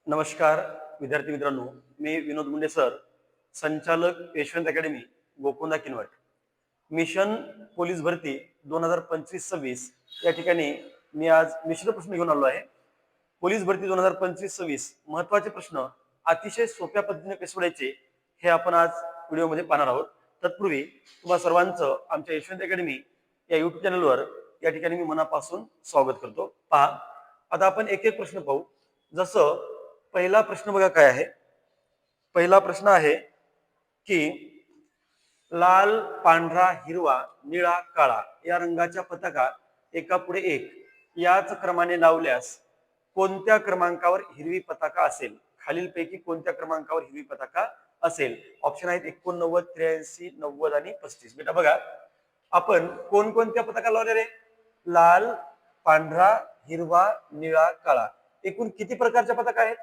नमस्कार विद्यार्थी मित्रांनो, मी विनोद मुंडे सर, संचालक Yashwant academy, Gokunda Kinwat. Mission police भरती 2025-26 या ठिकाणी मी आज मिश्र प्रश्न घेऊन आलो आहे. पोलीस भरती 2025-26 महत्वाचे प्रश्न अतिशय सोप्या पद्धतीने कसे सोडायचे हे आपण आज व्हिडिओमध्ये पाहणार आहोत. तत्पूर्वी तुम्हा सर्वांचं आमच्या यशवंत अकॅडमी या युट्यूब चॅनलवर या ठिकाणी मी मनापासून स्वागत करतो. पहा, आता आपण एक एक प्रश्न पाहू. जसं पहिला प्रश्न बघा काय आहे. पहिला प्रश्न आहे की लाल, पांढरा, हिरवा, निळा, काळा या रंगाच्या पताका एका पुढे एक याच क्रमाने लावल्यास कोणत्या क्रमांकावर हिरवी पताका असेल? खालीलपैकी कोणत्या क्रमांकावर हिरवी पताका असेल? ऑप्शन आहेत 89, 83, 90 आणि 35. बेटा बघा, आपण कोणकोणत्या पताका लावल्या रे? लाल, पांढरा, हिरवा, निळा, काळा. एकूण किती प्रकारच्या पताका आहेत?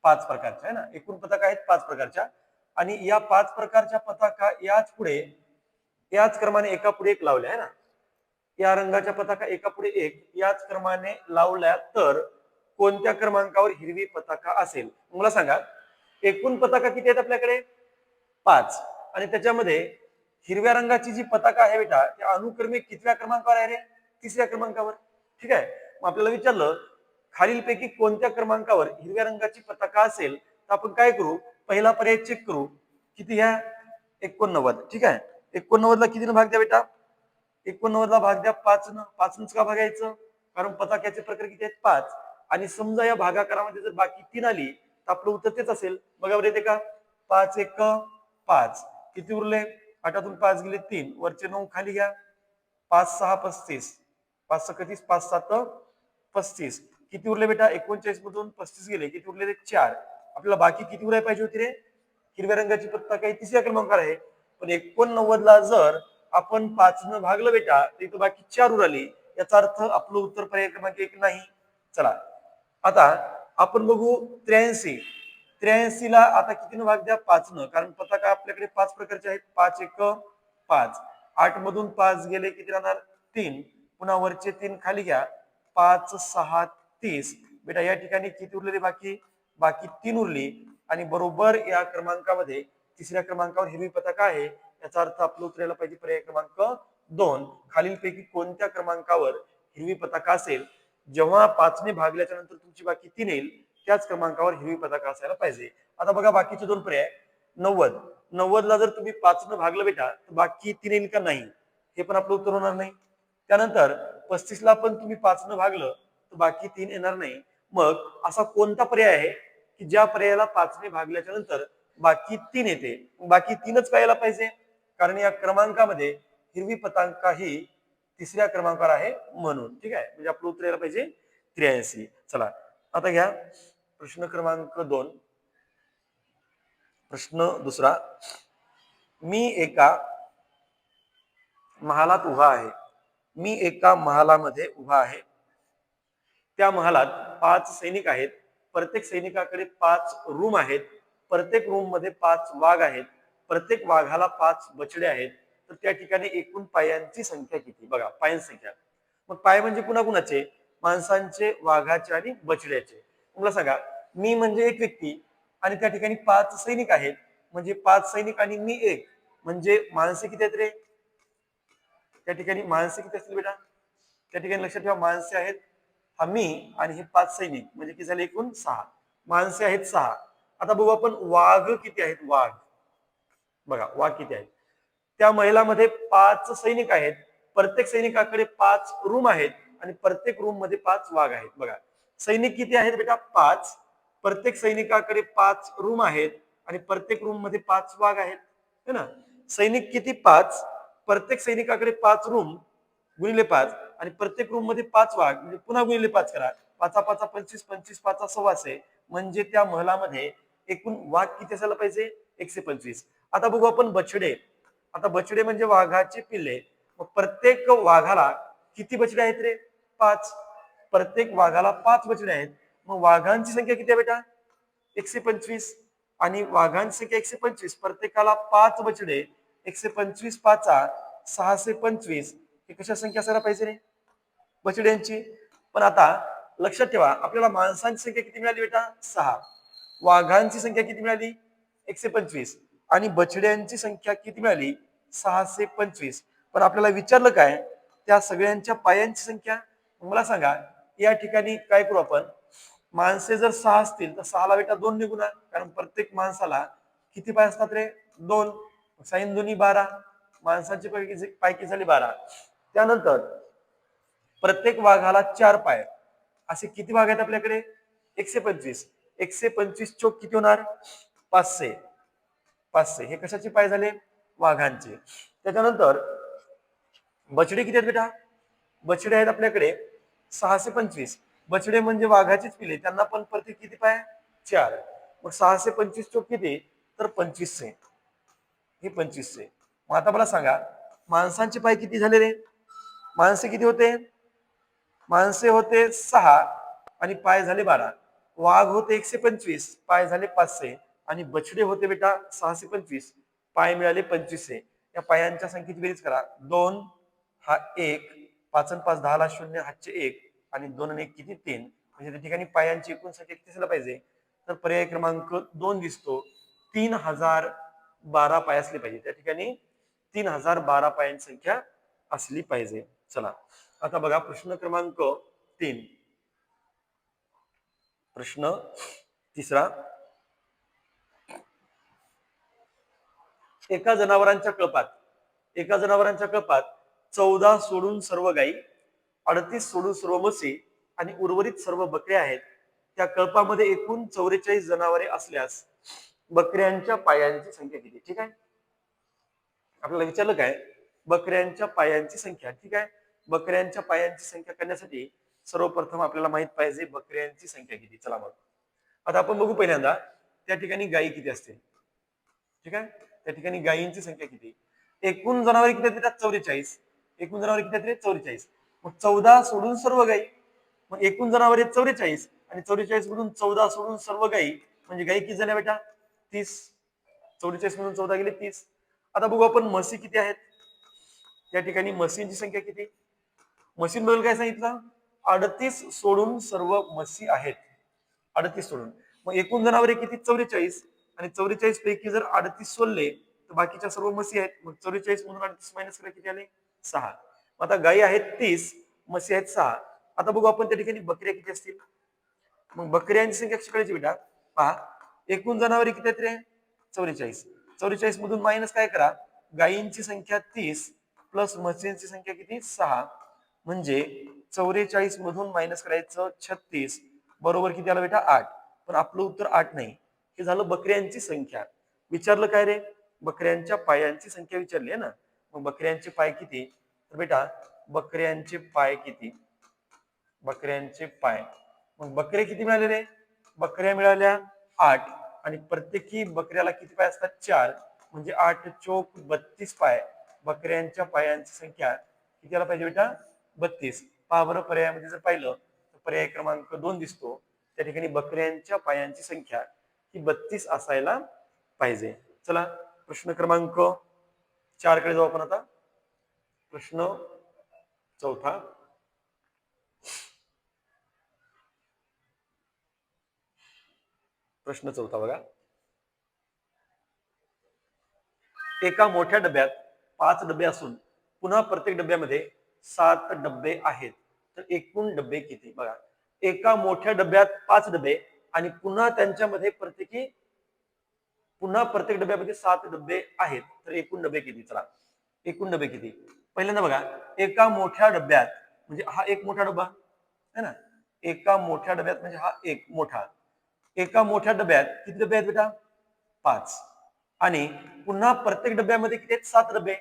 5 प्रकारच्या आहे ना. एकूण पताका आहेत 5 प्रकारच्या. आणि या 5 प्रकारच्या पताका याच क्रमाने एका पुढे एक लावल्या आहे ना. या रंगाच्या पताका एका पुढे एक याच क्रमाने लावल्या तर कोणत्या क्रमांकावर हिरवी पताका असेल? मला सांगा, एकूण पताका किती आहेत आपल्याकडे? 5. आणि त्याच्यामध्ये हिरव्या रंगाची जी पताका आहे बेटा, त्या अनुक्रमे कितव्या क्रमांकावर आहे रे? 3ऱ्या क्रमांकावर. ठीक आहे. मग आपल्याला विचारलं खालीलपैकी कोणत्या क्रमांकावर हिरव्या रंगाची पताका असेल, तर आपण काय करू? पहिला पर्याय चेक करू. किती घ्या? 89. ठीक आहे. 89 ला कितीने भाग द्या बेटा? 89 ला भाग द्या 5 न. 5 नच का भागायचं? कारण पताक्याचे प्रकार किती आहेत? 5. आणि समजा या भागाकारामध्ये जर बाकी 3 आली तर आपलं उत्तर तेच असेल. बघा बरं, येते का? 5 1 5. किती उरले? 8 5 गेले 3, वरचे 9 खाली घ्या. 5 6 35, 5 6 30, 5 7 35. किती उरले बेटा? 39 मधून 35 गेले, किती उरले? 4. आपल्याला बाकी किती उरायला पाहिजे होती रे? हिरव्या रंगाची पताका 3ऱ्या क्रमांकावर आहे, पण 89 ला जर आपण 5 न भागलं बेटा तर इथं बाकी 4 उरली. याचा अर्थ आपलं उत्तर पर्याय क्रमांक 1 नाही. चला, आता आपण बघू 83. 83 ला आता कितीने भाग द्या? 5 न. कारण पताका आपल्याकडे 5 प्रकारचे आहेत. 5 1 5. 8 मधून 5 गेले, किती राहणार? 3. पुन्हा वरचे 3 खाली घ्या. 5 6 30. बेटा या ठिकाणी किती उरले? बाकी 3 उरली. आणि बरोबर या क्रमांकामध्ये 3ऱ्या क्रमांकावर हिरवी पताका आहे. याचा अर्थ आपलं उत्तर यायला पाहिजे पर्याय क्रमांक 2. खालीलपैकी कोणत्या क्रमांकावर हिरवी पताका असेल? जेव्हा 5 ने भागल्याच्या नंतर तुमची बाकी 3 येईल, त्याच क्रमांकावर हिरवी पताका असायला पाहिजे. आता बघा बाकीचे 2 पर्याय. 90. 90 ला जर तुम्ही 5 न भागलं बेटा तर बाकी 3 येईल का? नाही. हे पण आपलं उत्तर होणार नाही. त्यानंतर 35 ला पण तुम्ही 5 न भागलं तर बाकी 3 येणार नाही. मग असा कोणता पर्याय आहे की ज्या पर्यायाला 5 ने भागल्याच्या नंतर बाकी 3 येते? बाकी 3च का यायला पाहिजे? कारण या क्रमांकामध्ये हिरवी पताका ही 3ऱ्या क्रमांकावर आहे म्हणून. ठीक आहे. म्हणजे आपलं उत्तर यायला पाहिजे 83. चला, आता घ्या प्रश्न क्रमांक 2. प्रश्न दुसरा. मी एका महालात उभा आहे. मी एका महालामध्ये उभा आहे. त्या महालात 5 सैनिक आहेत. प्रत्येक सैनिकाकडे 5 रूम आहेत. प्रत्येक रूम मध्ये 5 वाघ आहेत. प्रत्येक वाघाला 5 बछडे आहेत. तर त्या ठिकाणी एकूण पायांची संख्या किती? बघा, पायांची संख्या. मग पाय म्हणजे कुणाकुणाचे? माणसांचे, वाघाचे आणि बछड्याचे. मला सांगा, मी म्हणजे एक व्यक्ती आणि त्या ठिकाणी 5 सैनिक आहेत. म्हणजे 5 सैनिक आणि मी एक, म्हणजे माणसे किती आहेत रे? त्या ठिकाणी माणसे किती असतील बेटा? त्या ठिकाणी लक्षात ठेवा, माणसे आहेत हा मी आणि हे 5 सैनिक, म्हणजे किती झाले? एकूण 6. माणसे आहेत 6. आता बघू आपण वाघ किती आहेत. वाघ बघा, वाघ किती आहेत. त्या महिलामध्ये 5 सैनिक आहेत. प्रत्येक सैनिकाकडे 5 रूम आहेत आणि प्रत्येक रूम मध्ये 5 वाघ आहेत. बघा, सैनिक किती आहेत बेटा? 5. प्रत्येक सैनिकाकडे 5 रूम आहेत आणि प्रत्येक रूम मध्ये 5 वाघ आहेत, है ना. सैनिक किती? 5. प्रत्येक सैनिकाकडे 5 रूम गुणिले 5 आणि प्रत्येक रूम मध्ये 5 वाघ, म्हणजे पुन्हा गुणिले 5 करा. 5 5 25, 25 5 1600. म्हणजे त्या महलामध्ये एकूण वाघ किती असायला पाहिजे? 125. आता बघू आपण बछडे. आता बछडे म्हणजे वाघाचे पिल्ले. मग प्रत्येक वाघाला किती बछडे आहेत रे? 5. प्रत्येक वाघाला 5 बछडे आहेत. मग वाघांची संख्या किती आहे बेटा? 125. आणि वाघांची संख्या 125, प्रत्येकाला 5 बछडे. 125 5 625. हे कशा संख्या असायला पाहिजे रे? बछड्यांची. पण आता लक्षात ठेवा आपल्याला माणसांची संख्या किती मिळाली बेटा 6, वाघांची संख्या किती मिळाली 125 आणि बछड्यांची संख्या किती मिळाली 625. पण आपल्याला विचारलं काय त्या सगळ्यांच्या पायांची संख्या. मला सांगा या ठिकाणी काय करू आपण, माणसे जर 6 असतील तर 6ला बेटा 2 निघून कारण प्रत्येक माणसाला किती पाय असतात रे 2, 6 2 12, माणसांची पाय झाली 12. त्यानंतर प्रत्येक वाघाला 4 पाय, असे किती वाघ आहेत आपल्याकडे 125. 125 चोक किती होणार 500. 500 हे कशाचे पाय झाले वाघांचे. त्याच्यानंतर बछडे किती आहेत बेटा, बछडे आहेत आपल्याकडे 625. बछडे म्हणजे वाघाचेच पिले, त्यांना पण प्रत्येक किती पाय 4. मग 625 चोक किती तर 2500, हे 2500. मग आता मला सांगा माणसांचे पाय किती झाले रे, माणसे किती होते, माणसे होते 6 आणि पाय झाले 12. वाघ होते 125, पाय झाले 500 आणि बछडे होते बेटा 625, पाय मिळाले 2500. या पायांच्या संख्येची बेरीज करा. 2 हा 1, 5 आणि 5 10 ला 0, हातचे 1 आणि 2 आणि 1 किती 3. म्हणजे त्या ठिकाणी पायांची एकूण संख्या किती असला पाहिजे तर पर्याय क्रमांक 2 दिसतो 3012 पाय असले पाहिजे. त्या ठिकाणी 3012 पायांची संख्या असली पाहिजे. चला आता बघा प्रश्न क्रमांक 3. प्रश्न तिसरा, एका जनावरांच्या कळपात 14 सोडून सर्व गायी, 38 सोडून सर्व म्हशी आणि उर्वरित सर्व बकऱ्या आहेत. त्या कळपामध्ये एकूण 44 जनावरे असल्यास बकऱ्यांच्या पायांची संख्या किती. ठीक आहे, आपल्याला विचारलं काय बकऱ्यांच्या पायांची संख्या. ठीक आहे, बकऱ्यांच्या पायांची संख्या करण्यासाठी सर्वप्रथम आपल्याला माहित पाहिजे बकऱ्यांची संख्या किती. चला मग आता आपण बघू पहिल्यांदा त्या ठिकाणी गायी किती असतील. ठीक आहे, त्या ठिकाणी गायींची संख्या किती. एकूण जनावरे किती आहेत 44. एकूण जनावरे किती आहेत 44. मग 14 सोडून सर्व गायी, मग एकूण जनावरे 44 आणि 44 मधून 14 सोडून सर्व गायी म्हणजे गायी किती झाल्या बेटा 30. 44 मधून 14 गेले 30. आता बघू आपण म्हशी किती आहेत. त्या ठिकाणी म्हशींची संख्या किती, म्हशींबद्दल काय सांगितलं 38 सोडून सर्व म्हशी आहेत. 38 सोडून मग एकूण जनावरे किती 44 आणि 44 पैकी जर 38 सोडले तर बाकीच्या सर्व म्हशी आहेत. मग 44 मधून 38 मायनस केला किती आले 6. आता गायी आहेत 30, म्हशी आहेत 6. आता बघू आपण त्या ठिकाणी बकऱ्या किती असतील. मग बकऱ्यांची संख्या कशी करायची बेटा पहा, एकूण जनावरे किती आहेत रे 44. 44 मधून मायनस काय करा, गायींची संख्या 30 प्लस म्हशींची संख्या किती 6 म्हणजे 44 मधून मायनस करायचं 36 बरोबर किती आलं बेटा 8. पण आपलं उत्तर 8 नाही, हे झालं बकऱ्यांची संख्या. विचारलं काय रे बकऱ्यांच्या पायांची संख्या विचारली आहे ना. मग बकऱ्यांचे पाय किती तर बेटा बकऱ्यांचे पाय किती, बकऱ्यांचे पाय मग बकरे किती मिळाले रे, बकऱ्या मिळाल्या 8 आणि प्रत्येकी बकऱ्याला किती पाय असतात 4 म्हणजे 8 चोक 32 पाय. बकऱ्यांच्या पायांची संख्या किती आला पाहिजे बेटा 32. पहा बरं पर्यायामध्ये जर पाहिलं तर पर्याय क्रमांक 2 दिसतो. त्या ठिकाणी बकऱ्यांच्या पायांची संख्या ही 32 असायला पाहिजे. चला प्रश्न क्रमांक 4 कडे जाऊ आपण आता. प्रश्न चौथा, प्रश्न चौथा बघा, एका मोठ्या डब्यात 5 डबे असून पुन्हा प्रत्येक डब्यामध्ये 7 डबे आहेत तर एकूण डबे किती. बघा एका मोठ्या डब्यात 5 डबे आणि पुन्हा त्यांच्यामध्ये प्रत्येक डब्यामध्ये 7 डबे आहेत तर एकूण डबे किती. चला एकूण डबे किती. पहिल्यांदा बघा एका मोठ्या डब्यात म्हणजे हा एक मोठा डबा है ना, एका मोठ्या डब्यात म्हणजे हा एक मोठा, एका मोठ्या डब्यात किती डबे आहेत बेटा 5 आणि पुन्हा प्रत्येक डब्यामध्ये किती आहेत 7 डबे.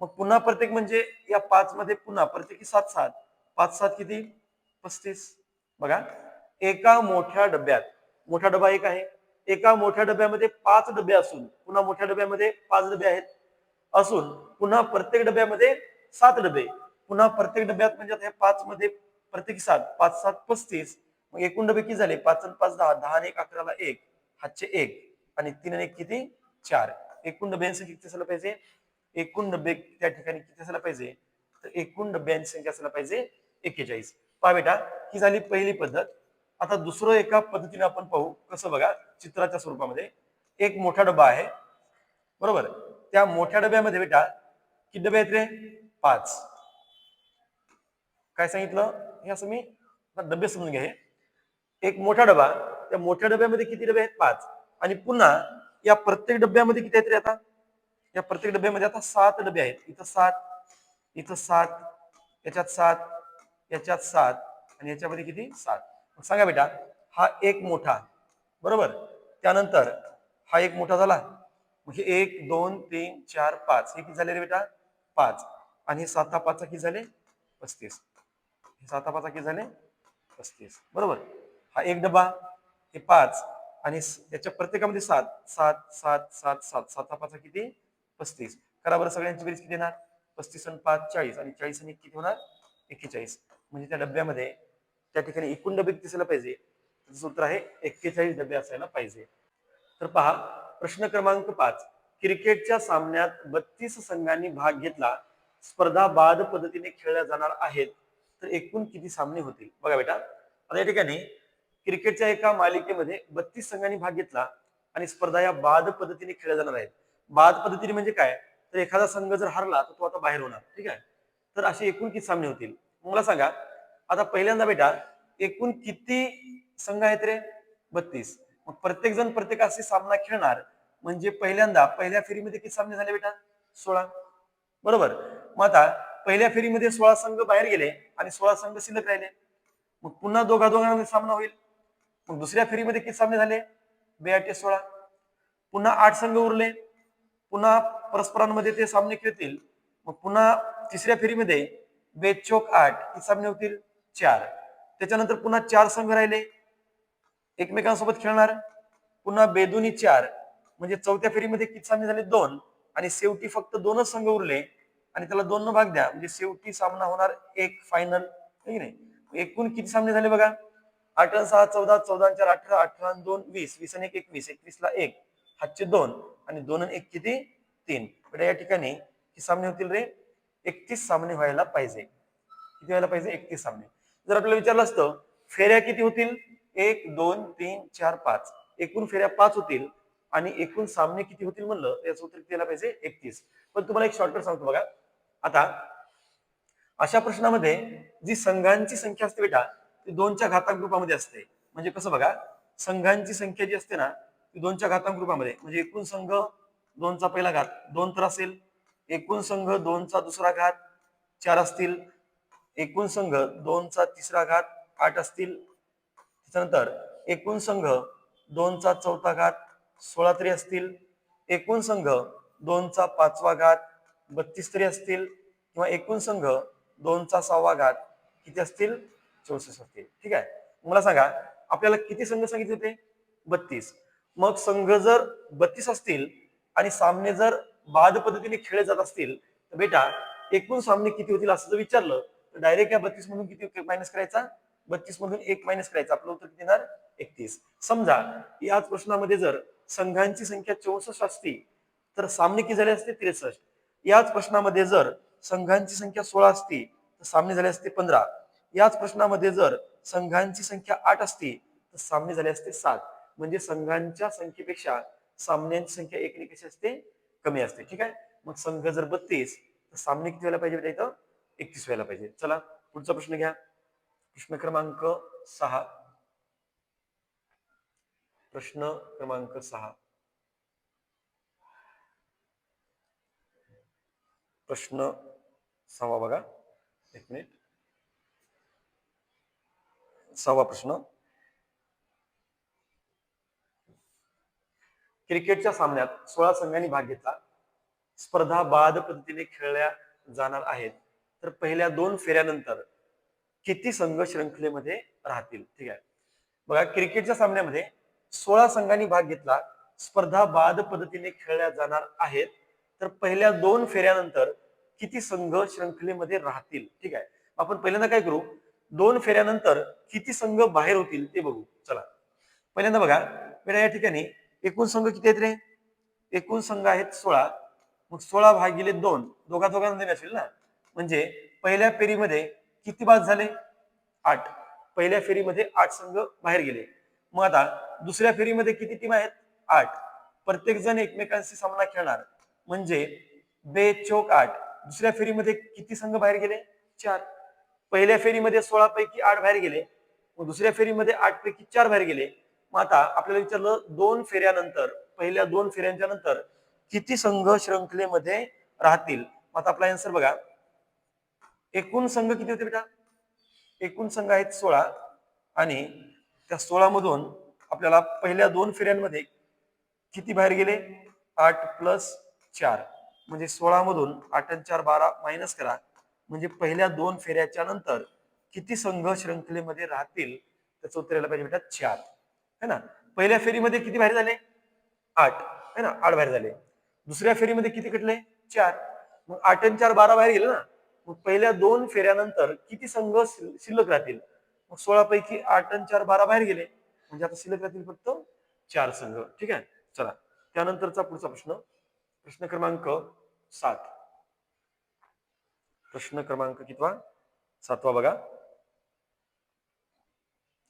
मग पुन्हा प्रत्येक म्हणजे या 5 मध्ये पुन्हा प्रत्येकी 7 7 5 7 किती 35. बघा एका मोठ्या डब्यात, मोठा डबा एक आहे, एका मोठ्या डब्यामध्ये 5 डबे असून पुन्हा मोठ्या डब्यामध्ये 5 डबे आहेत असून पुन्हा प्रत्येक डब्यामध्ये 7 डबे. पुन्हा प्रत्येक डब्यात म्हणजे आता 5 मध्ये प्रत्येकी 7 5 7 35. मग एकूण डबे किती झाले 5 आणि 5 10 10 आणि 1 11 1 हातचे 1 आणि 3 आणि 1 किती 4. एकूण डब्यांची संख्या किती असायला पाहिजे, एकूण डबे त्या ठिकाणी किती असायला पाहिजे तर एकूण डब्यांची संख्या असायला पाहिजे 41. पहा बेटा, ही झाली पहिली पद्धत. आता दुसरं एका पद्धतीने आपण पाहू. कसं बघा, चित्राच्या स्वरूपामध्ये एक मोठा डबा आहे, बरोबर. त्या मोठ्या डब्यामध्ये बेटा किती डबे आहेत रे? 5. काय सांगितलं हे असं मी डबे समजून घ्या. हे एक मोठा डबा, त्या मोठ्या डब्यामध्ये किती डबे आहेत? 5. आणि पुन्हा या प्रत्येक डब्यामध्ये किती आहेत रे? आता या प्रत्येक डब्यामध्ये आता 7 डबे आहेत. इथं 7, इथं 7, याच्यात 7, याच्यात 7 आणि याच्यामध्ये किती? 7. सांगा बेटा, हा एक मोठा, बरोबर. त्यानंतर हा एक मोठा झाला, म्हणजे 1 2 3 4 5 हे किती झाले रे बेटा? 5. आणि 7 5 किती झाले? 35. हे 7 5 किती झाले? 35, बरोबर. हा एक डबा, हे 5 आणि याच्या प्रत्येकामध्ये 7 7 7 7 7 7 5 किती? 35. करा बरं, सगळ्यांची बेरीज किती येणार? 35 आणि 5 40 आणि 40 आणि किती होणार? 41. म्हणजे त्या डब्यामध्ये त्या ठिकाणी एकूण डबे किती असायला पाहिजे? सूत्र आहे 41 डबे असायला पाहिजे. तर पहा, प्रश्न क्रमांक 5. क्रिकेटच्या सामन्यात 32 संघांनी भाग घेतला. स्पर्धा बाद पद्धतीने खेळल्या जाणार आहेत, तर एकूण किती सामने होतील? बघा बेटा, आता या ठिकाणी क्रिकेटच्या एका मालिकेमध्ये 32 संघांनी भाग घेतला आणि स्पर्धा या बाद पद्धतीने खेळल्या जाणार आहेत. बाद पद्धतीने म्हणजे काय? तर एखादा संघ जर हरला तर तो आता बाहेर होणार, ठीक आहे. तर असे एकूण किती सामने होतील मला सांगा. आता पहिल्यांदा बेटा, एकूण किती संघ आहेत रे? 32. मग प्रत्येक जण प्रत्येकाशी सामना खेळणार, म्हणजे पहिल्यांदा पहिल्या फेरीमध्ये किती सामने झाले बेटा? 16, बरोबर. मग आता पहिल्या फेरीमध्ये 16 संघ बाहेर गेले आणि 16 संघ शिल्लक राहिले. मग पुन्हा दोघांमध्ये सामना होईल. मग दुसऱ्या फेरीमध्ये किती सामने झाले? 8 16. पुन्हा 8 संघ उरले. पुन्हा परस्परांमध्ये ते सामने खेळतील. मग पुन्हा तिसऱ्या फेरीमध्ये 2 चोक 8 किती सामने होतील? 4. त्याच्यानंतर पुन्हा 4 संघ राहिले, एकमेकांसोबत खेळणार. पुन्हा बेदुनी 4, म्हणजे चौथ्या फेरीमध्ये किती सामने झाले? 2. आणि शेवटी फक्त 2च संघ उरले आणि त्याला 2 न भाग द्या, म्हणजे शेवटी सामना होणार एक फायनल, की नाही. एकूण किती सामने झाले बघा? 8 आणि 6 14, 14 आणि 4 18, 18 आणि 2 20, 20 आणि 1 21, 21 ला 1, हातचे 2 आणि 2 आणि 1 किती? 3. म्हणजे या ठिकाणी किती सामने होतील रे? 31 सामने व्हायला पाहिजे. किती व्हायला पाहिजे? 31 सामने. जर आपल्याला विचारलं असतं फेऱ्या किती होतील? 1 2 3 4 5, एकूण फेऱ्या 5 होतील आणि एकूण सामने किती होतील म्हणलं, याचं उत्तर किती यायला पाहिजे? 31. पण तुम्हाला एक शॉर्टकट सांगतो बघा. आता अशा प्रश्नामध्ये जी संघांची संख्या असते बेटा, ती 2च्या घातांक रूपामध्ये असते. म्हणजे कसं बघा, संघांची संख्या जी असते ना, ती 2च्या घातांक रूपामध्ये, म्हणजे एकूण संघ 2चा पहिला घात 2 तर असेल, एकूण संघ 2चा दुसरा घात 4 असतील, एकूण संघ 2चा तिसरा घात 8 असतील, त्याच्यानंतर एकूण संघ 2चा चौथा घात 16 तरी असतील, एकूण संघ 2चा पाचवा घात 32 तरी असतील, किंवा एकूण संघ 2चा 6वा घात किती असतील? 64 असतील. ठीक आहे. मला सांगा, आपल्याला किती संघ सांगितले होते? 32. मग संघ जर 32 असतील आणि सामने जर बाद पद्धतीने खेळले जात असतील, तर बेटा एकूण सामने किती होतील असं जर विचारलं, तर डायरेक्ट या 32 मधून किती मायनस करायचा? 32 मधून 1 मायनस करायचा. आपलं उत्तर किती येणार? 31. समजा याच प्रश्नामध्ये जर संघांची संख्या 64 असती, तर सामने किती झाले असते? 63. याच प्रश्नामध्ये जर संघांची संख्या 16 असती, तर सामने झाले असते 15. याच प्रश्नामध्ये जर संघांची संख्या 8 असती, तर सामने झाले असते 7. म्हणजे संघांच्या संख्येपेक्षा सामन्यांची संख्या एकने कशी असते? कमी असते. ठीक आहे. मग संघ जर 32, तर सामने किती व्हायला पाहिजे? इथं 31 व्हायला पाहिजे. चला पुढचा प्रश्न घ्या. प्रश्न क्रमांक 6. प्रश्न क्रमांक 6. प्रश्न 6 बघा, एक मिनिट. 6वा प्रश्न. क्रिकेटच्या सामन्यात 16 संघांनी भाग घेतला. स्पर्धा बाद पद्धतीने खेळल्या जाणार आहेत, तर पहिल्या 2 फेऱ्यानंतर किती संघ शृंखलेमध्ये राहतील? ठीक आहे. बघा, क्रिकेटच्या सामन्यामध्ये 16 संघांनी भाग घेतला. स्पर्धा बाद पद्धतीने खेळल्या जाणार आहेत, तर पहिल्या 2 फेऱ्यानंतर किती संघ शृंखलेमध्ये राहतील? ठीक आहे. आपण पहिल्यांदा काय करू, 2 फेऱ्यानंतर किती संघ बाहेर होतील ते बघू. चला पहिल्यांदा बघा बेटा, या ठिकाणी एकूण संघ किती आहेत रे? एकूण संघ आहेत 16. मग 16 भागिले 2, दोघांमध्ये असेल ना, म्हणजे पहिल्या फेरीमध्ये किती बाद झाले? 8. पहिल्या फेरीमध्ये 8 संघ बाहेर गेले. मग आता दुसऱ्या फेरीमध्ये किती टीम आहेत? 8. प्रत्येक जण एकमेकांशी सामना खेळणार म्हणजे बेचोक 8. दुसऱ्या फेरीमध्ये किती संघ बाहेर गेले? 4. पहिल्या फेरीमध्ये 16 पैकी 8 बाहेर गेले. मग दुसऱ्या फेरीमध्ये 8 पैकी 4 बाहेर गेले. मग आता आपल्याला विचारलं 2 फेऱ्यानंतर, पहिल्या 2 फेऱ्यांच्या नंतर किती संघ शृंखलेमध्ये राहतील? आता आपला आन्सर बघा. एकूण संघ किती होते बेटा? एकूण संघ आहेत 16 आणि त्या 16 मधून आपल्याला पहिल्या 2 फेऱ्यांमध्ये किती बाहेर गेले? 8 प्लस 4 म्हणजे 16 मधून 8 आणि 4 12 मायनस करा. म्हणजे पहिल्या 2 फेऱ्याच्या नंतर किती संघ शृंखलेमध्ये राहतील? त्याचं उत्तर यायला पाहिजे बेटा 4 है ना. पहिल्या फेरीमध्ये किती बाहेर झाले? 8 है ना, 8 बाहेर झाले. दुसऱ्या फेरीमध्ये किती कटले? 4. मग 8 आणि 4 12 बाहेर गेले ना. मग पहिल्या 2 फेऱ्यानंतर किती संघ शिल्लक राहतील? मग 16 पैकी 8 आणि 4 12 बाहेर गेले म्हणजे आता शिल्लक राहतील फक्त 4 संघ. ठीक आहे, चला त्यानंतरचा पुढचा प्रश्न, प्रश्न क्रमांक 7. प्रश्न क्रमांक कितवा? 7वा बघा.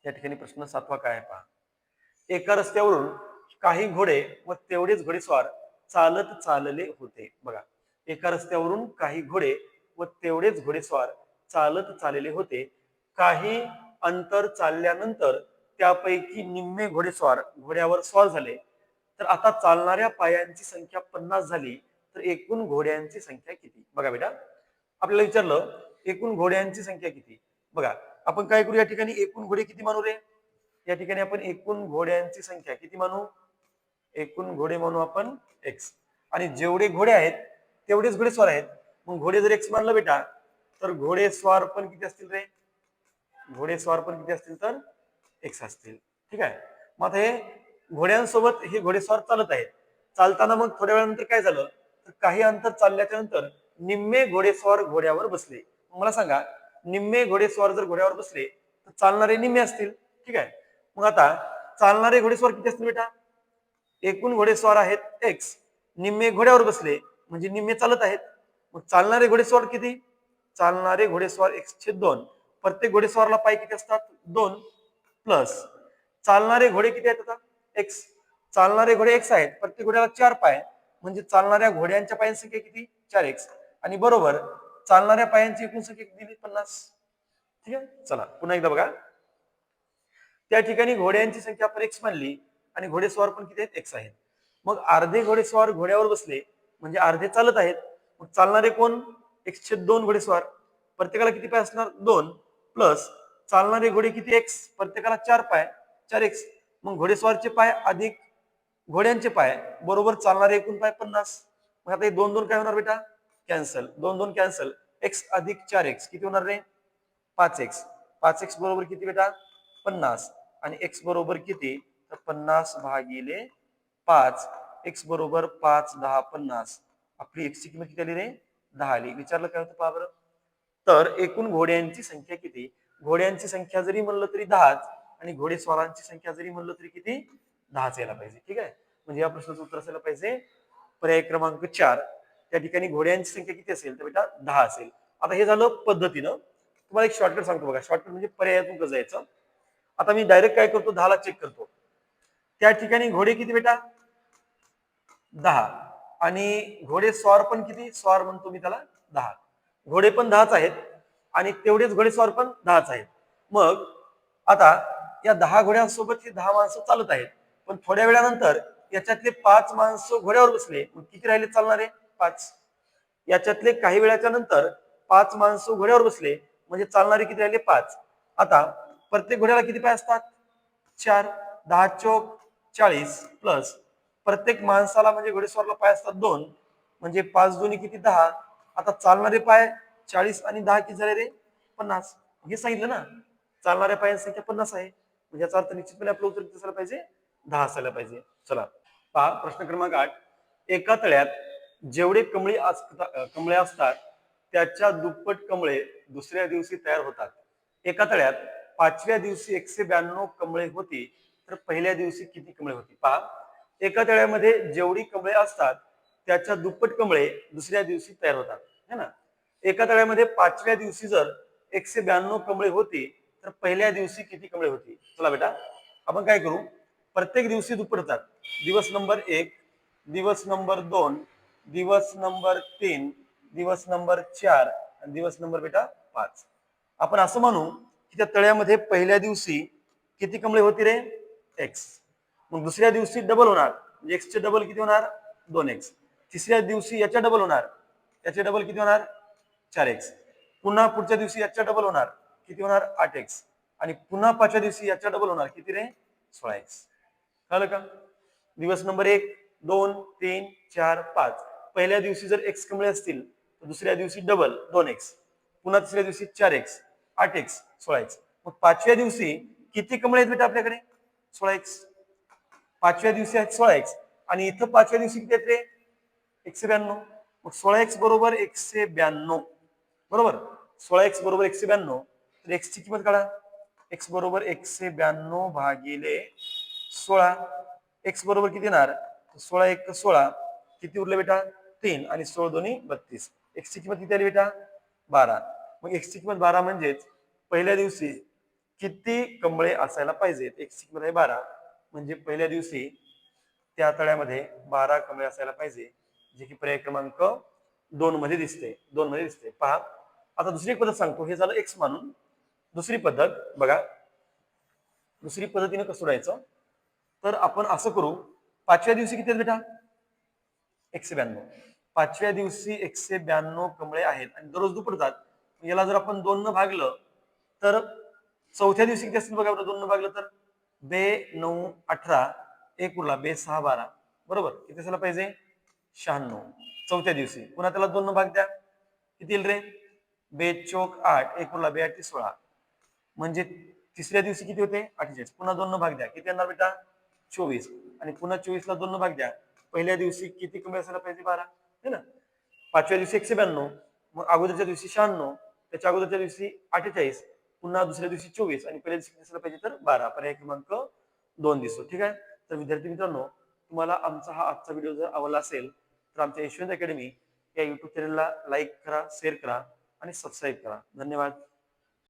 या ठिकाणी प्रश्न 7वा काय आहे पहा. एका रस्त्यावरून काही घोडे व तेवढेच घोडेस्वार चालत चालले होते. बघा, एका रस्त्यावरून काही घोडे व तेवढेच घोडेस्वार चालत चाललेले होते. काही अंतर चालल्यानंतर त्यापैकी निम्मे घोडेस्वार घोड्यावर स्वार झाले. तर आता चालणाऱ्या पायांची संख्या 50 झाली तर एकूण घोड्यांची संख्या किती? बघा बेटा, आपल्याला विचारलं एकूण घोड्यांची संख्या किती. बघा, आपण काय करू, या ठिकाणी एकूण घोडे किती मानू रे? या ठिकाणी आपण एकूण घोड्यांची संख्या किती मानू? एकूण घोडे म्हणू आपण एक्स. आणि जेवढे घोडे आहेत तेवढेच घोडेस्वार आहेत. मग घोडे जर एक्स मानलं बेटा तर घोडेस्वार पण किती असतील रे? घोडेस्वार पण किती असतील तर एक्स असतील. ठीक आहे. मग आता हे घोड्यांसोबत हे घोडेस्वार चालत आहेत. चालताना मग थोड्या वेळानंतर काय झालं, तर काही अंतर चालल्याच्या नंतर निम्मे घोडेस्वार घोड्यावर बसले. मला सांगा, निम्मे घोडेस्वार जर घोड्यावर बसले तर चालणारे निम्मे असतील. ठीक आहे. मग आता चालणारे घोडेस्वार किती असतील बेटा? एकूण घोडेस्वार आहेत एक्स, निम्मे घोड्यावर बसले म्हणजे निम्मे चालत आहेत. मग चालणारे घोडेस्वार किती? चालणारे घोडेस्वार x/2. प्रत्येक घोडेस्वारला पाय किती असतात? 2 प्लस चालणारे घोडे किती आहेत आता? एक्स. चालणारे घोडे एक्स आहेत, प्रत्येक घोड्याला 4 पाय म्हणजे चालणाऱ्या घोड्यांच्या पायांची संख्या किती? 4x. आणि बरोबर चालणाऱ्या पायांची एकूण संख्या किती दिली? 50. ठीक आहे, चला पुन्हा एकदा बघा. त्या ठिकाणी घोड्यांची संख्या आपण एक्स मानली आणि घोडेस्वार पण किती आहेत? एक्स आहेत. मग अर्धे घोडेस्वार घोड्यावर बसले म्हणजे अर्धे चालत आहेत. मग चालणारे कोण? x/2 घोडेस्वार, प्रत्येकाला किती पाय असणार? 2 प्लस चालणारे घोडे किती? एक्स, प्रत्येकाला 4 पाय 4x. मग घोडेस्वारचे पाय अधिक घोड्यांचे पाय बरोबर चालणारे एकूण पाय 50. मग आता हे 2 2 काय होणार बेटा? कॅन्सल. 2 2 कॅन्सल. x अधिक 4x किती होणार रे? 5x. 5x बरोबर किती बेटा? 50. आणि x बरोबर किती? तर 50 भागिले 5. x बरोबर 5 10 50. आपली x ची किंमत किती आली रे? 10 आली. विचारलं काय होतं पहा बरं. तर एकूण घोड्यांची संख्या किती? घोड्यांची संख्या जरी म्हणलं तरी 10च आणि घोडेस्वारांची संख्या जरी म्हणलं तरी किती? 10च यायला पाहिजे. ठीक आहे, म्हणजे या प्रश्नाचं उत्तर असायला पाहिजे पर्याय क्रमांक 4. त्या ठिकाणी घोड्यांची संख्या किती असेल तर बेटा 10 असेल. आता हे झालं पद्धतीनं. तुम्हाला एक शॉर्टकट सांगतो बघा. शॉर्टकट म्हणजे पर्यायातून कसं जायचं. आता मी डायरेक्ट काय करतो? 10 ला चेक करतो. त्या ठिकाणी घोडे किती बेटा? 10 आणि घोडे स्वार पण किती? स्वार म्हणतो मी त्याला 10. घोडे पण 10च आहेत आणि तेवढेच घोडेस्वार पण 10च आहेत. मग आता या 10 घोड्यांसोबत ही 10 माणसं चालत आहेत. पण थोड्या वेळानंतर याच्यातले 5 माणसं घोड्यावर बसले. मग किती राहिले चालणारे? 5. याच्यातले काही वेळाच्या नंतर 5 माणसं घोड्यावर बसले म्हणजे चालणारे किती राहिले? 5. आता प्रत्येक घोड्याला किती पाय असतात? 4. 10 चोक 40 प्लस प्रत्येक माणसाला म्हणजे घोडेस्वारला पाय असतात 2 म्हणजे 5 दोन्ही किती? 10. आता चालणारे पाय 40 आणि 10 किती झाले रे? 50. हे सांगितलं ना, चालणाऱ्या पायांची संख्या 50 आहे म्हणजे याचा अर्थ निश्चितपणे आपलं उत्तर किती असायला पाहिजे? 10 असायला पाहिजे. चला पहा प्रश्न क्रमांक 8. एका तळ्यात जेवढे कमळे असतात त्याच्या दुप्पट कमळे दुसऱ्या दिवशी तयार होतात. एका तळ्यात 5व्या दिवशी 192 कमळे होती तर पहिल्या दिवशी किती कमळे होती? पहा, एका तळ्यामध्ये जेवढी कमळे असतात त्याच्या दुप्पट कमळे दुसऱ्या दिवशी तयार होतात है ना. एका तळ्यामध्ये 5व्या दिवशी जर 192 कमळे होती तर पहिल्या दिवशी किती कमळे होती? चला बेटा आपण काय करू, प्रत्येक दिवशी दुपडतात. दिवस नंबर 1, दिवस नंबर 2, दिवस नंबर 3, दिवस नंबर 4 आणि दिवस नंबर बेटा 5. आपण असं म्हणू की त्या तळ्यामध्ये पहिल्या दिवशी किती कमळे होती रे? एक्स. मग दुसऱ्या दिवशी डबल होणार, म्हणजे एक्सचे डबल किती होणार? 2x. तिसऱ्या दिवशी याच्या डबल होणार, याचे डबल किती होणार? 4x. पुन्हा पुढच्या दिवशी याच्या डबल होणार, किती होणार? 8x. आणि पुन्हा पाचव्या दिवशी याच्या डबल होणार, किती रे? 16x. कळलं का? दिवस नंबर 1, 2, 3, 4, 5. पहिल्या दिवशी जर x कमळे असतील तर दुसऱ्या दिवशी डबल 2x, पुन्हा तिसऱ्या दिवशी 4x, 8x, 16x. मग पाचव्या दिवशी किती कमळे आहेत बेटा आपल्याकडे? 16x. पाचव्या दिवशी आहेत 16x आणि इथं पाचव्या दिवशी किती आहेत रे? 192. मग 16x बरोबर 192. बरोबर, 16x बरोबर 192. तर x ची किंमत काढा. x बरोबर 192 भागिले 16. x बरोबर किती येणार? 16 1 16. किती उरले बेटा? 3 आणि 16 दोन्ही 32. x ची किंमत किती आली बेटा? 12. मग x ची किंमत 12 म्हणजेच पहिल्या दिवशी किती कमळे असायला पाहिजेत? x ची किंमत आहे 12. म्हणजे पहिल्या दिवशी त्या तळ्यामध्ये 12 कमळे असायला पाहिजे, जे की पर्याय क्रमांक 2 मध्ये दिसते. 2 मध्ये दिसते. पहा आता दुसरी एक पद्धत सांगतो. हे झालं x मानून. दुसरी पद्धत बघा, दुसरी पद्धतीने कसं सोडायचं, तर आपण असं करू. पाचव्या दिवशी किती आहेत बेटा? 192. पाचव्या दिवशी 192 कमळे आहेत आणि दररोज दुपडतात. याला जर आपण 2 न भागलं तर चौथ्या दिवशी किती असतील बघा. 2 न भागलं तर 2 9 18, 1 उरला 2 6 12. बरोबर, किती असायला पाहिजे? 96. चौथ्या दिवशी पुन्हा त्याला 2 न भाग द्या, किती येईल रे? 2 चौक 8, 1 उरला 2 8 16. म्हणजे तिसऱ्या दिवशी किती होते? 48. पुन्हा 2 न भाग द्या, किती येणार बेटा? 24. आणि पुन्हा 24 ला 2 न भाग द्या. पहिल्या दिवशी किती कमी असायला पाहिजे? 12 है ना. पाचव्या दिवशी 192, मग अगोदरच्या दिवशी 96, त्याच्या अगोदरच्या दिवशी 48, पुन्हा दुसऱ्या दिवशी 24 आणि पहिल्या दिवशी असायला पाहिजे तर 12. पर्याय क्रमांक 2 दिसतो. ठीक आहे. तर विद्यार्थी मित्रांनो, तुम्हाला आमचा हा आजचा व्हिडिओ जर आवडला असेल तर आमच्या यशवंत अकॅडमी या युट्यूब चॅनलला लाईक करा, शेअर करा आणि सबस्क्राईब करा. धन्यवाद.